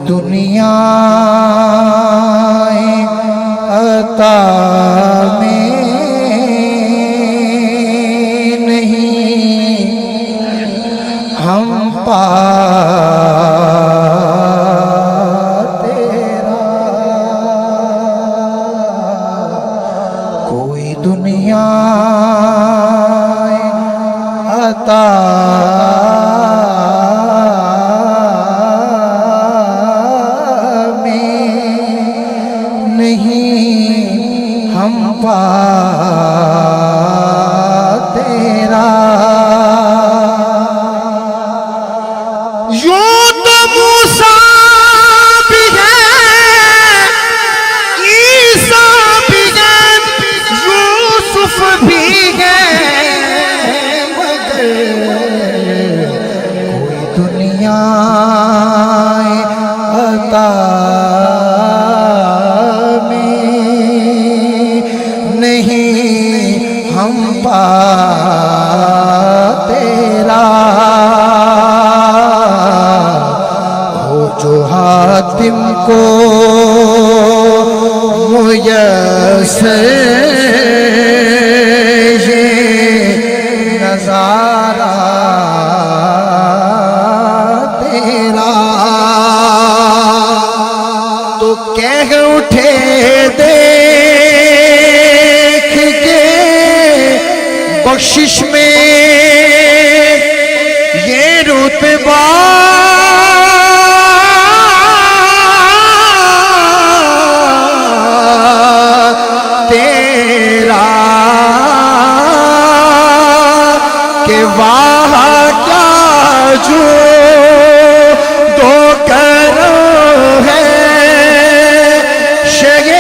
دنیا عطا میں نہیں ہم پاتے کوئی دنیا عطا ہم تیرا یوں تو موسیٰ بھی ہے عیسیٰ بھی ہے یوسف بھی ہے مگر کوئی دنیا عطا ہم تیرا ہو جو حاتم کو میسر یہ نظارہ تیرا تو کہہ اٹھے بخشش میں یہ رتبہ تیرا کہ واہ کیا جو دو کرم ہے شہ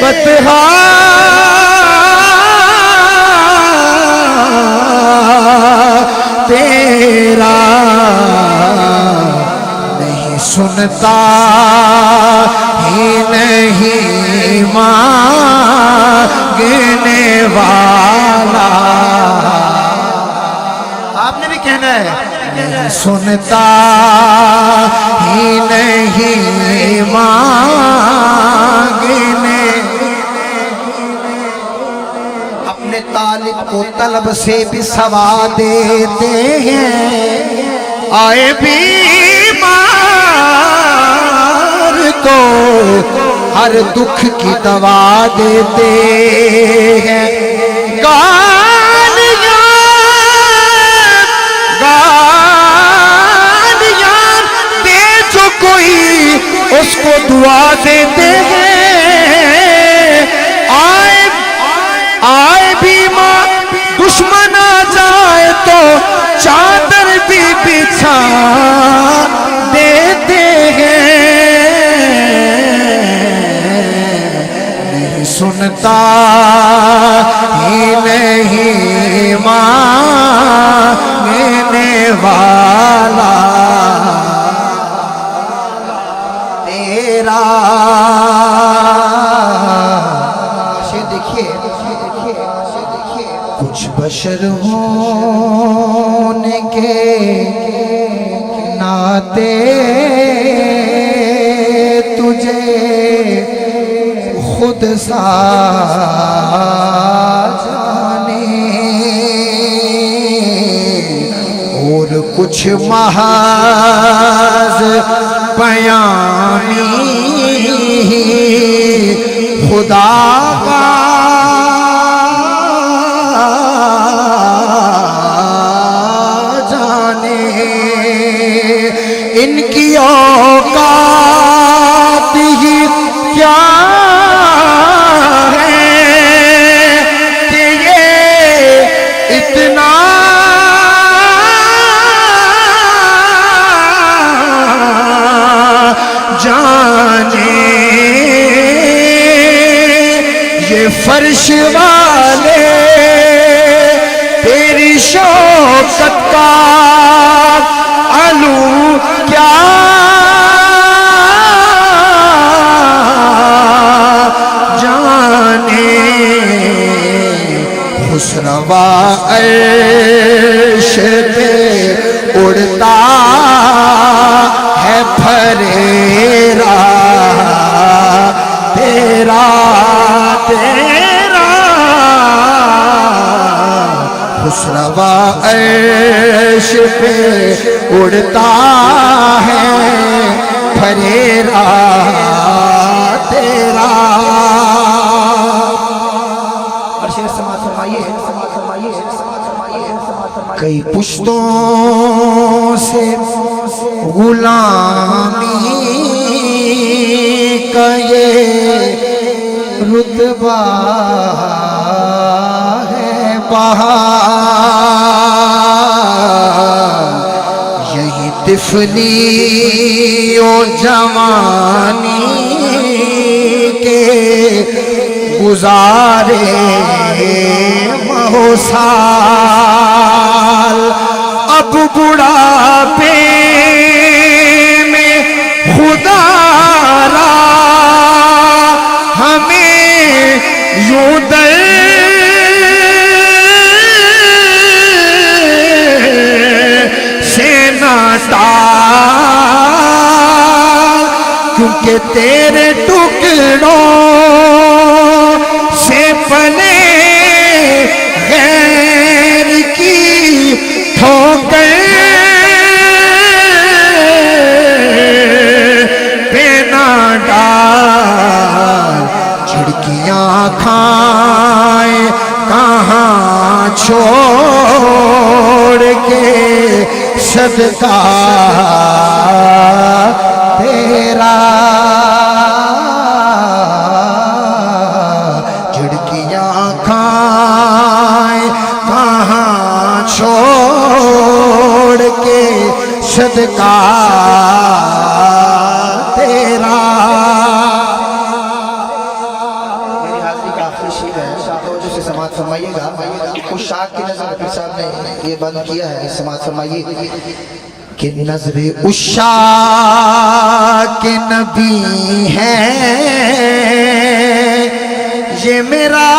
بطحا تیرا نہیں سنتا ہی نہیں مانگنے والا آپ نے بھی کہنا ہے نہیں سنتا ہی نہیں مانگنے طالب کو طلب سے بھی سوا دیتے ہیں آئے بیمار کو ہر دکھ کی دوا دیتے ہیں گالیاں دے جو کوئی اس کو دعا دیتے ہیں آئے بیمار دشمن آ جائے تو چادر بھی بچھا دیتے ہیں نہیں سنتا ہی نہیں مانگنے والا تیرا کچھ بشر ہونے کے ناطے تجھے خود سا جانے اور کچھ محض بیانی خدا کا ان کی اوقات ہی کیا ہے کہ یہ اتنا فرش والے تیری شوکت کا علو کیا جانے خسروا عرش پہ اڑتا ہے پھریرا تیرا خسروا عرش پہ اڑتا ہے پھریرا تیرا. اور شعر سماعت فرمائیے. کئی پشتوں سے غلامی کا یہ رتبہ ہے بہار، یہی طفلی و جوانی کے گزارے بہت سال. اب بڑھاپے میں خدا را ہمیں یوں در سے نہ ٹال، کیونکہ تیرے ٹکڑوں سے پلے غیر کی ٹھوکر پہ نہ ڈال. جھڑکیاں کھائیں کہاں چھوڑ کے صدقہ تیرا. جھڑکیاں کھائیں کہاں چھوڑ کے صدقہ تیرا. میری حاضری کا آخری شعر ہے، توجہ سے سماعت فرمائیے گا. اشاق کی نظر پیر صاحب نے یہ بند کیا ہے، سماعت فرمائیے کہ نظر اشاق نبی ہے یہ میرا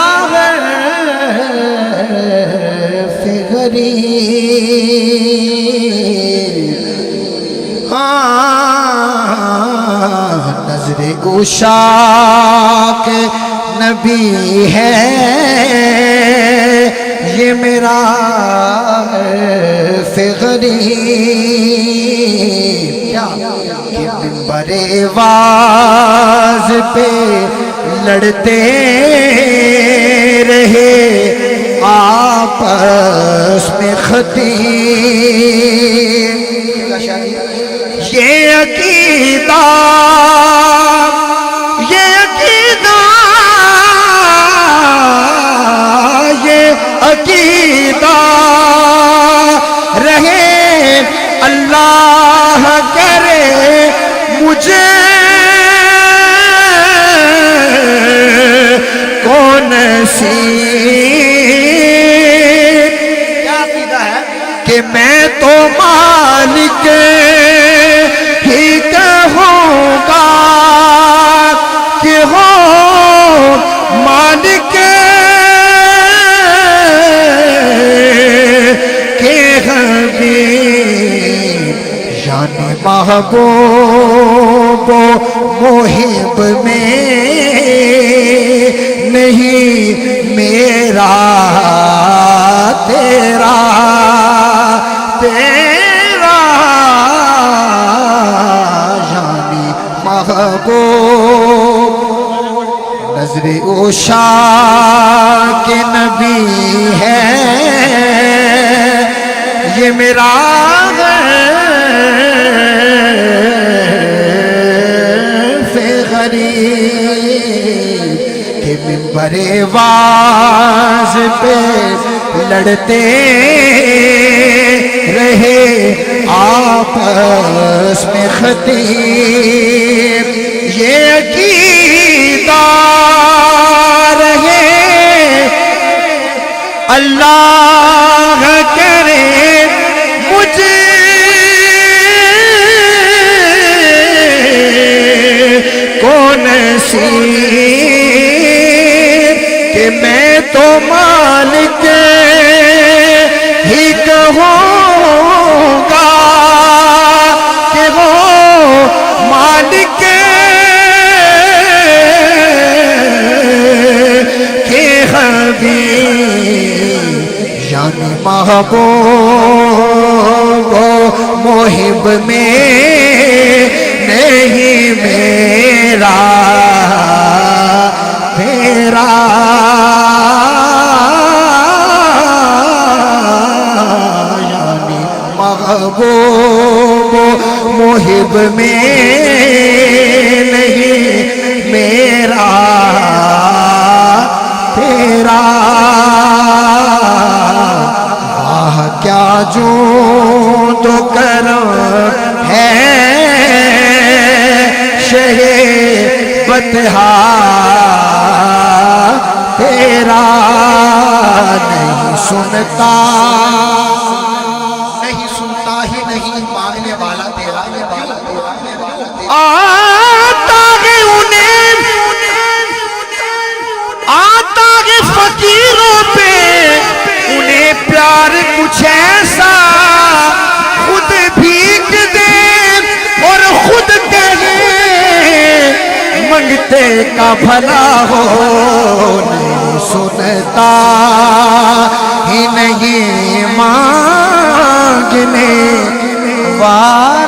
غریب. نظر اشاق نبی ہے یہ میرا غریب. کہ منبر واز پہ لڑتے رہے آپس میں خطیب. یہ عقیدہ یہ عقیدہ رہے اللہ کرے مجھے کون سی. کیا عقیدہ ہے کہ میں تو مالک ہی کہوں گا کہ ہو مالک کے حبیب. یعنی محبوب و محب میں نہیں میرا تیرا یعنی محبوب. نظر اشاق نبی ہے یہ میرا غریب. کہ منبر واز پہ لڑتے رہے آپس میں خطیب. یہ عقیدہ رہے نصیب کہ میں تو مالک ہی کہوں گا کہ وہ مالک کے حبیب یعنی محبوب و محب میں نہیں میرا تیرا یعنی محبوب و محب میں نہیں میرا تیرا واہ کیا جو تو کرم ہے شہ بطحا تیرا نہیں سنتا ہی نہیں مانگنے والا تیرا آتا ہے فقیروں پہ انہیں پیار کچھ ایسا خود بھیک دے اور خود کہے منگتے کا بھلا ہو نہیں سنتا ہی نہیں مانگنے والا